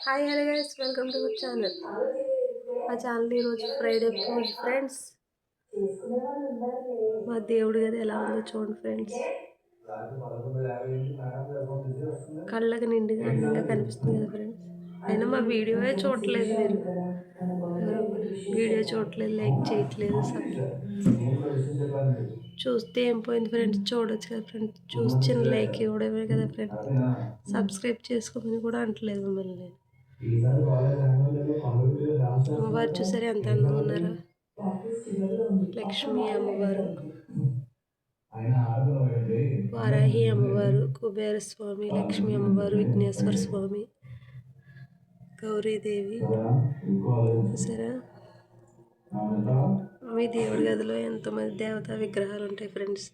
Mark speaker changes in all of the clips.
Speaker 1: Hi hello guys, welcome to our channel. మా channel ఈరోజు Friday పూజ friends. మా దేవుడి గది ఎలా ఉందో చూడండి ఫ్రెండ్స్. కళ్ళకి నిండుగా అందంగా కనిపిస్తుంది కదా ఫ్రెండ్స్. అయినా మా వీడియోయే చూడట్లేదు మీరు, ఎవరు వీడియో చూడట్లేదు, లైక్ చేయట్లేదు. చూస్తే ఏం పోయింది ఫ్రెండ్స్, చూడొచ్చు కదా ఫ్రెండ్స్. చూసి చిన్న లైక్ ఇవ్వడమే కదా ఫ్రెండ్స్. సబ్స్క్రైబ్ చేసుకోమని కూడా అంటలేదు మిమ్మల్ని నేను. అమ్మవారు చూసారా ఎంత అందంగా ఉన్నారా? లక్ష్మీ అమ్మవారు, వారాహి అమ్మవారు, కుబేర స్వామి, లక్ష్మీ అమ్మవారు, విఘ్నేశ్వర స్వామి, గౌరీదేవి. చూసారా? మీ దేవుడి గదిలో ఎంతోమంది దేవతా విగ్రహాలు ఉంటాయి ఫ్రెండ్స్.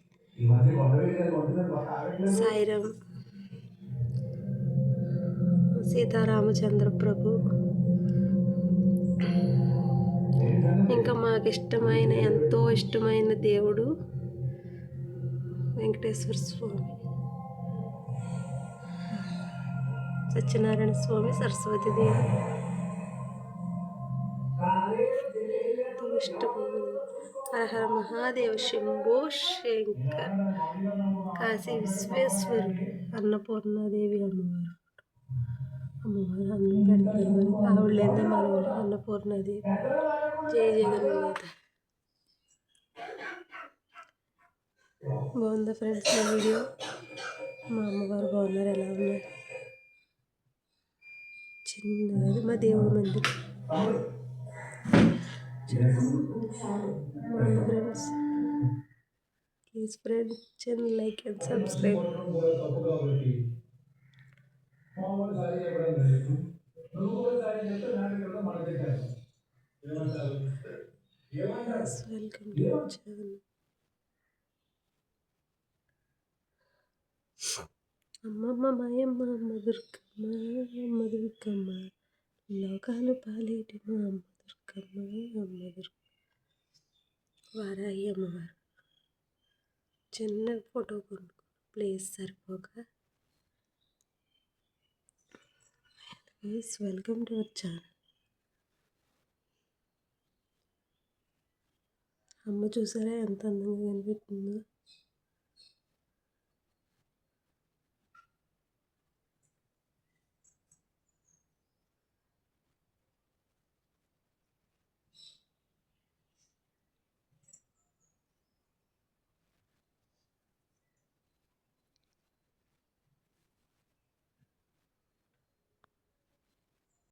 Speaker 1: సాయిరామ్, సీతారామచంద్ర ప్రభు, ఇంకా మాకు ఇష్టమైన, ఎంతో ఇష్టమైన దేవుడు వెంకటేశ్వర స్వామి, సత్యనారాయణ స్వామి, సరస్వతీదేవి. ఎంతో ఇష్టమైన హరహర మహాదేవ శంభో శంకర్, కాశీ విశ్వేశ్వరుడు, అన్నపూర్ణాదేవి అమ్మవారు. అన్నం పెడతారు మరి, ఆవిడ లేదా మనవాళ్ళు. అన్నపూర్ణాదేవి, జయ జగన్మాత. బాగుందా ఫ్రెండ్స్ నా వీడియో? మా అమ్మవారు బాగున్నారు, ఎలా ఉన్నారు? చిన్నది మా దేవుడి మందిరం. బాగుంది ఫ్రెండ్స్. ప్లీజ్ ఫ్రెండ్స్, చిన్న like and subscribe. Welcome to channel. అమ్మమ్మ మాయమ్మ, అమ్మ దుర్గమ్మ, అమ్మ దుర్గమ్మ, లోకాలు పాలేటి మా అమ్మ దుర్గమ్మ, అమ్మ దుర్గమ్మ. వారాహి అమ్మవారు. చిన్న ఫోటో కొనుక్కో, ప్లేస్ సరిపోక. Welcome to our channel. అమ్మ చూసారా ఎంత అందంగా కనిపిస్తుందో?